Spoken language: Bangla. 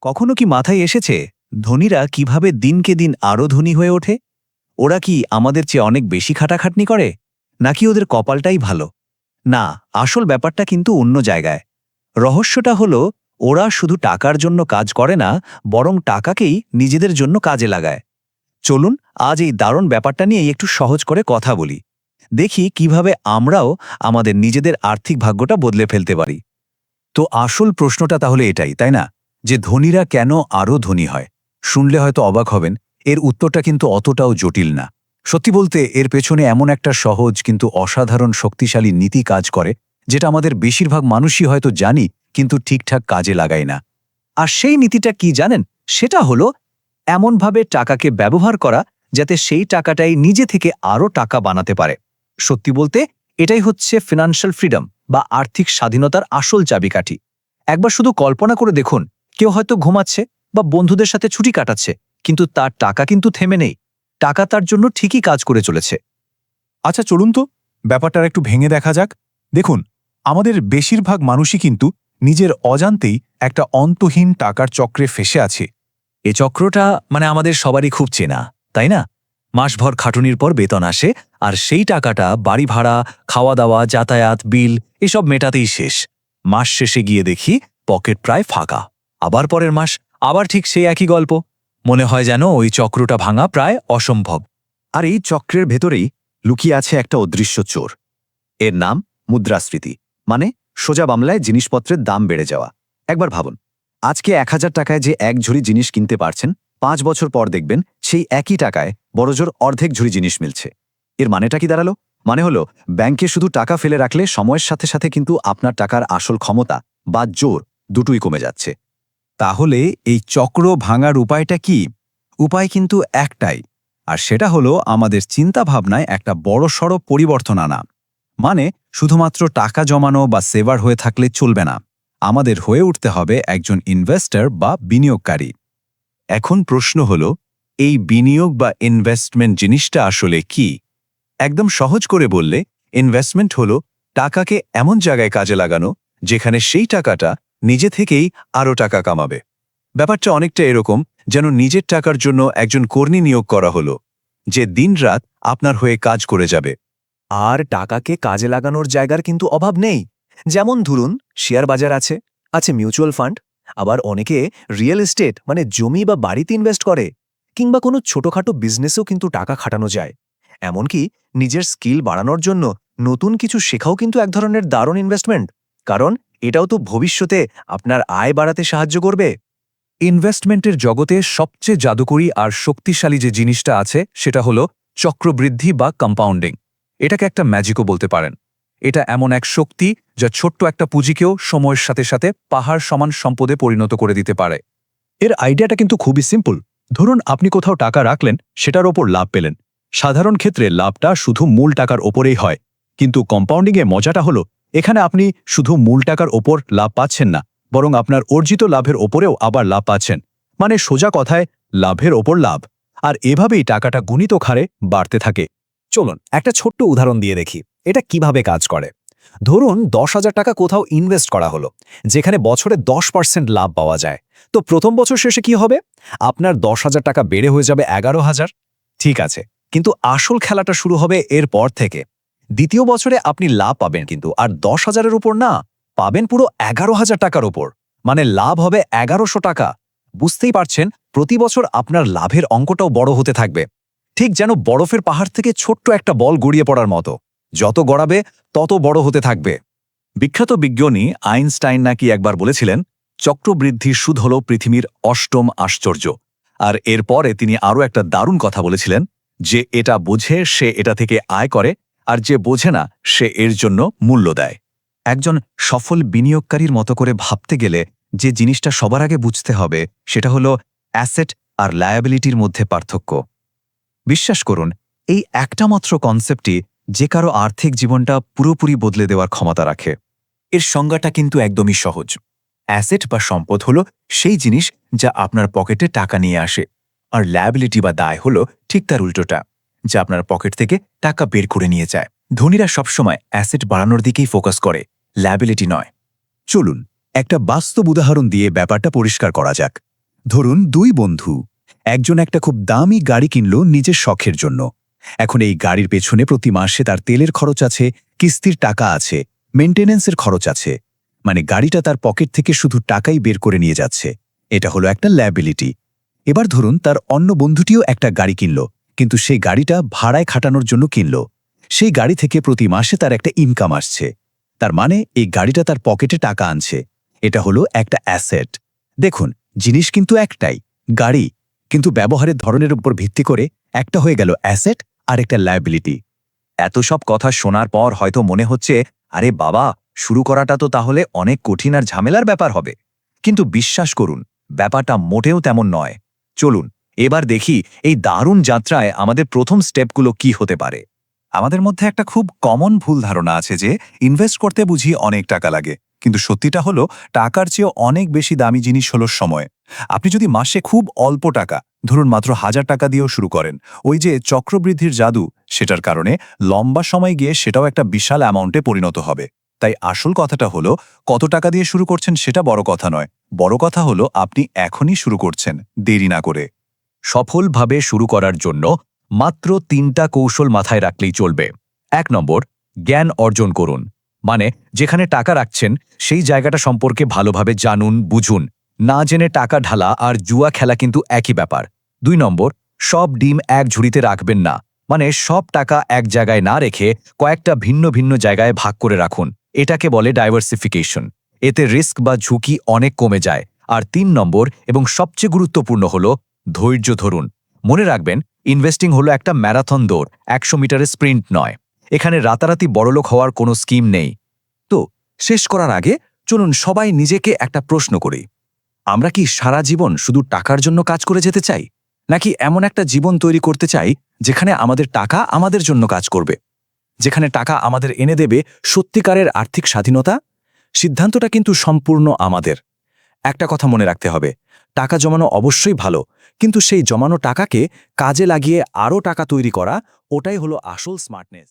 কখনো কি মাথায় এসেছে ধনীরা কিভাবে দিনকে দিন আরও ধনী হয়ে ওঠে? ওরা কি আমাদের চেয়ে অনেক বেশি খাটাখাটনি করে, নাকি ওদের কপালটাই ভালো? না, আসল ব্যাপারটা কিন্তু অন্য জায়গায়। রহস্যটা হলো, ওরা শুধু টাকার জন্য কাজ করে না, বরং টাকাকেই নিজেদের জন্য কাজে লাগায়। চলুন আজ এই দারুণ ব্যাপারটা নিয়ে একটু সহজ করে কথা বলি। দেখি কিভাবে আমরাও আমাদের নিজেদের আর্থিক ভাগ্যটা বদলে ফেলতে পারি। তো আসল প্রশ্নটা তাহলে এটাই, তাই না? যে ধনীরা কেন আরও ধনী হয়? শুনলে হয়তো অবাক হবেন, এর উত্তরটা কিন্তু অতটাও জটিল না। সত্যি বলতে এর পেছনে এমন একটা সহজ কিন্তু অসাধারণ শক্তিশালী নীতি কাজ করে, যেটা আমাদের বেশিরভাগ মানুষই হয়তো জানি কিন্তু ঠিকঠাক কাজে লাগাই না। আর সেই নীতিটা কি জানেন? সেটা হলো এমনভাবে টাকাকে ব্যবহার করা যাতে সেই টাকাটাই নিজে থেকে আরও টাকা বানাতে পারে। সত্যি বলতে এটাই হচ্ছে ফিনান্সিয়াল ফ্রিডম বা আর্থিক স্বাধীনতার আসল চাবিকাঠি। একবার শুধু কল্পনা করে দেখুন, কেউ হয়তো ঘুমাচ্ছে বা বন্ধুদের সাথে ছুটি কাটাচ্ছে, কিন্তু তার টাকা কিন্তু থেমে নেই। টাকা তার জন্য ঠিকই কাজ করে চলেছে। আচ্ছা চলুন তো ব্যাপারটা একটু ভেঙে দেখা যাক। দেখুন, আমাদের বেশিরভাগ মানুষই কিন্তু নিজের অজান্তেই একটা অন্তহীন টাকার চক্রে ফেসে আছে। এ চক্রটা আমাদের সবারই খুব চেনা, তাই না? মাসভর খাটুনির পর বেতন আসে, আর সেই টাকাটা বাড়ি ভাড়া, খাওয়া দাওয়া, যাতায়াত, বিল এসব মেটাতেই শেষ। মাস শেষে গিয়ে দেখি পকেট প্রায় ফাঁকা। আবার পরের মাস আবার ঠিক সেই একই গল্প। মনে হয় যেন ওই চক্রটা ভাঙা প্রায় অসম্ভব। আর এই চক্রের ভেতরেই লুকিয়ে আছে একটা অদৃশ্য চোর। এর নাম মুদ্রাস্ফীতি, সোজা বাংলায় জিনিসপত্রের দাম বেড়ে যাওয়া। একবার ভাবুন, আজকে ১,০০০ টাকায় যে এক ঝুড়ি জিনিস কিনতে পারছেন, ৫ বছর পর দেখবেন সেই একই টাকায় বড়জোর অর্ধেক ঝুড়ি জিনিস মিলছে। এর মানেটা কি দাঁড়ালো? মানে হলো, ব্যাংকে শুধু টাকা ফেলে রাখলে সময়ের সাথে সাথে কিন্তু আপনার টাকার আসল ক্ষমতা বা জোর দুটোই কমে যাচ্ছে। তাহলে এই চক্র ভাঙার উপায়টা কি? উপায় কিন্তু একটাই, আর সেটা হলো আমাদের চিন্তাভাবনায় একটা বড়সড় পরিবর্তন আনা। শুধুমাত্র টাকা জমানো বা সেভার হয়ে থাকলে চলবে না, আমাদের হয়ে উঠতে হবে একজন ইনভেস্টর বা বিনিয়োগকারী। এখন প্রশ্ন হলো, এই বিনিয়োগ বা ইনভেস্টমেন্ট জিনিসটা আসলে কি? একদম সহজ করে বললে, ইনভেস্টমেন্ট হলো টাকাকে এমন জায়গায় কাজে লাগানো যেখানে সেই টাকাটা নিজে থেকেই আরও টাকা কামাবে। ব্যাপারটা অনেকটা এরকম, যেন নিজের টাকার জন্য একজন কর্মী নিয়োগ করা হলো, যে দিনরাত আপনার হয়ে কাজ করে যাবে। আর টাকাকে কাজে লাগানোর জায়গার কিন্তু অভাব নেই। যেমন ধরুন, শেয়ার বাজার আছে, মিউচুয়াল ফান্ড, আবার অনেকে রিয়েল এস্টেট জমি বা বাড়িতে ইনভেস্ট করে, কিংবা কোনো ছোটখাটো বিজনেসেও কিন্তু টাকা খাটানো যায়। এমনকি নিজের স্কিল বাড়ানোর জন্য নতুন কিছু শেখাও কিন্তু এক ধরনের দারুণ ইনভেস্টমেন্ট, কারণ এটাও তো ভবিষ্যতে আপনার আয় বাড়াতে সাহায্য করবে। ইনভেস্টমেন্টের জগতে সবচেয়ে জাদুকরী আর শক্তিশালী যে জিনিসটা আছে সেটা হলো চক্রবৃদ্ধি বা কম্পাউন্ডিং। এটাকে একটা ম্যাজিকও বলতে পারেন। এটা এমন এক শক্তি যা ছোট্ট একটা পুঁজিকেও সময়ের সাথে সাথে পাহাড় সমান সম্পদে পরিণত করে দিতে পারে। এর আইডিয়াটা কিন্তু খুবই সিম্পল। ধরুন আপনি কোথাও টাকা রাখলেন, সেটার ওপর লাভ পেলেন। সাধারণ ক্ষেত্রে লাভটা শুধু মূল টাকার ওপরেই হয়, কিন্তু কম্পাউন্ডিংয়ে মজাটা হলো, এখানে আপনি শুধু মূল টাকার ওপর লাভ পাচ্ছেন না, বরং আপনার অর্জিত লাভের ওপরেও আবার লাভ পাচ্ছেন। সোজা কথায় লাভের ওপর লাভ। আর এভাবেই টাকাটা গুণিত হারে বাড়তে থাকে। চলুন একটা ছোট্ট উদাহরণ দিয়ে দেখি এটা কিভাবে কাজ করে। ধরুন ১০,০০০ টাকা কোথাও ইনভেস্ট করা হলো, যেখানে বছরে ১০% লাভ পাওয়া যায়। তো প্রথম বছর শেষে কি হবে? আপনার ১০,০০০ টাকা বেড়ে হয়ে যাবে ১১,০০০। ঠিক আছে, কিন্তু আসল খেলাটা শুরু হবে এর পর থেকে। দ্বিতীয় বছরে আপনি লাভ পাবেন, কিন্তু আর ১০,০০০-এর উপর না, পাবেন পুরো ১১,০০০ টাকার উপর। লাভ হবে ১১০০ টাকা। বুঝতেই পারছেন, প্রতি বছর আপনার লাভের অঙ্কটাও বড় হতে থাকবে, ঠিক যেন বরফের পাহাড় থেকে ছোট্ট একটা বল গড়িয়ে পড়ার মতো। যত গড়াবে তত বড় হতে থাকবে। বিখ্যাত বিজ্ঞানী আইনস্টাইন নাকি একবার বলেছিলেন, চক্রবৃদ্ধির সুদ হল পৃথিবীর অষ্টম আশ্চর্য। আর এরপরে তিনি আরও একটা দারুণ কথা বলেছিলেন, যে এটা বোঝে সে এটা থেকে আয় করে, আর যে বোঝে না সে এর জন্য মূল্য দেয়। একজন সফল বিনিয়োগকারীর মতো করে ভাবতে গেলে যে জিনিসটা সবার আগে বুঝতে হবে, সেটা হলো অ্যাসেট আর লায়াবিলিটির মধ্যে পার্থক্য। বিশ্বাস করুন, এই একটা মাত্র কনসেপ্টই যে কারো আর্থিক জীবনটা পুরোপুরি বদলে দেওয়ার ক্ষমতা রাখে। এর সংজ্ঞাটা কিন্তু একদমই সহজ। অ্যাসেট বা সম্পদ হলো সেই জিনিস যা আপনার পকেটে টাকা নিয়ে আসে, আর লায়াবিলিটি বা দায় হলো ঠিক তার উল্টোটা, যা আপনার পকেট থেকে টাকা বের করে নিয়ে যায়। ধনীরা সবসময় অ্যাসেট বাড়ানোর দিকেই ফোকাস করে, লায়াবিলিটি নয়। চলুন একটা বাস্তব উদাহরণ দিয়ে ব্যাপারটা পরিষ্কার করা যাক। ধরুন দুই বন্ধু, একজন একটা খুব দামি গাড়ি কিনল নিজের শখের জন্য। এখন এই গাড়ির পেছনে প্রতি মাসে তার তেলের খরচ আছে, কিস্তির টাকা আছে, মেইনটেনেন্সের খরচ আছে। মানে গাড়িটা তার পকেট থেকে শুধু টাকাই বের করে নিয়ে যাচ্ছে। এটা হলো একটা লায়াবিলিটি। এবার ধরুন তার অন্য বন্ধুটিও একটা গাড়ি কিনল, কিন্তু সেই গাড়িটা ভাড়ায় খাটানোর জন্য কিনল। সেই গাড়ি থেকে প্রতি মাসে তার একটা ইনকাম আসছে। তার মানে এই গাড়িটা তার পকেটে টাকা আনছে। এটা হলো একটা অ্যাসেট। দেখুন, জিনিস কিন্তু একটাই, গাড়ি, কিন্তু ব্যবহারের ধরনের উপর ভিত্তি করে একটা হয়ে গেল অ্যাসেট আর একটা লায়াবিলিটি। এত সব কথা শোনার পর হয়তো মনে হচ্ছে, আরে বাবা, শুরু করাটা তো তাহলে অনেক কঠিন আর ঝামেলার ব্যাপার হবে। কিন্তু বিশ্বাস করুন, ব্যাপারটা মোটেও তেমন নয়। চলুন এবার দেখি এই দারুণ যাত্রায় আমাদের প্রথম স্টেপগুলো কি হতে পারে। আমাদের মধ্যে একটা খুব কমন ভুল ধারণা আছে যে ইনভেস্ট করতে বুঝি অনেক টাকা লাগে, কিন্তু সত্যিটা হলো টাকার চেয়েও অনেক বেশি দামি জিনিস হলো সময়। আপনি যদি মাসে খুব অল্প টাকা, ধরুন মাত্র 1000 টাকা দিয়েও শুরু করেন, ওই যে চক্রবৃদ্ধির জাদু, সেটার কারণে লম্বা সময় গিয়ে সেটাও একটা বিশাল অ্যামাউন্টে পরিণত হবে। তাই আসল কথাটা হলো কত টাকা দিয়ে শুরু করছেন সেটা বড় কথা নয়, বড় কথা হলো আপনি এখনই শুরু করছেন, দেরি না করে। সফলভাবে শুরু করার জন্য মাত্র 3টা কৌশল মাথায় রাখলেই চলবে। 1 নম্বর, জ্ঞান অর্জন করুন। মানে যেখানে টাকা রাখছেন সেই জায়গাটা সম্পর্কে ভালোভাবে জানুন, বুঝুন। না জেনে টাকা ঢালা আর জুয়া খেলা কিন্তু একই ব্যাপার। 2 নম্বর, সব ডিম এক ঝুড়িতে রাখবেন না। মানে সব টাকা এক জায়গায় না রেখে কয়েকটা ভিন্ন ভিন্ন জায়গায় ভাগ করে রাখুন। এটাকে বলে ডাইভার্সিফিকেশন। এতে রিস্ক বা ঝুঁকি অনেক কমে যায়। আর 3 নম্বর এবং সবচেয়ে গুরুত্বপূর্ণ হলো ধৈর্য ধরুন। মনে রাখবেন, ইনভেস্টিং হলো একটা ম্যারাথন দৌড়, 100 মিটারের স্প্রিন্ট নয়। এখানে রাতারাতি বড়লোক হওয়ার কোনো স্কিম নেই। তো শেষ করার আগে চলুন সবাই নিজেকে একটা প্রশ্ন করি। আমরা কি সারা জীবন শুধু টাকার জন্য কাজ করে যেতে চাই, নাকি এমন একটা জীবন তৈরি করতে চাই যেখানে আমাদের টাকা আমাদের জন্য কাজ করবে, যেখানে টাকা আমাদের এনে দেবে সত্যিকারের আর্থিক স্বাধীনতা? সিদ্ধান্তটা কিন্তু সম্পূর্ণ আমাদের। একটা কথা মনে রাখতে হবে, টাকা জমানো অবশ্যই ভালো, কিন্তু সেই জমানো টাকাকে কাজে লাগিয়ে আরও টাকা তৈরি করা, ওটাই হলো আসল স্মার্টনেস।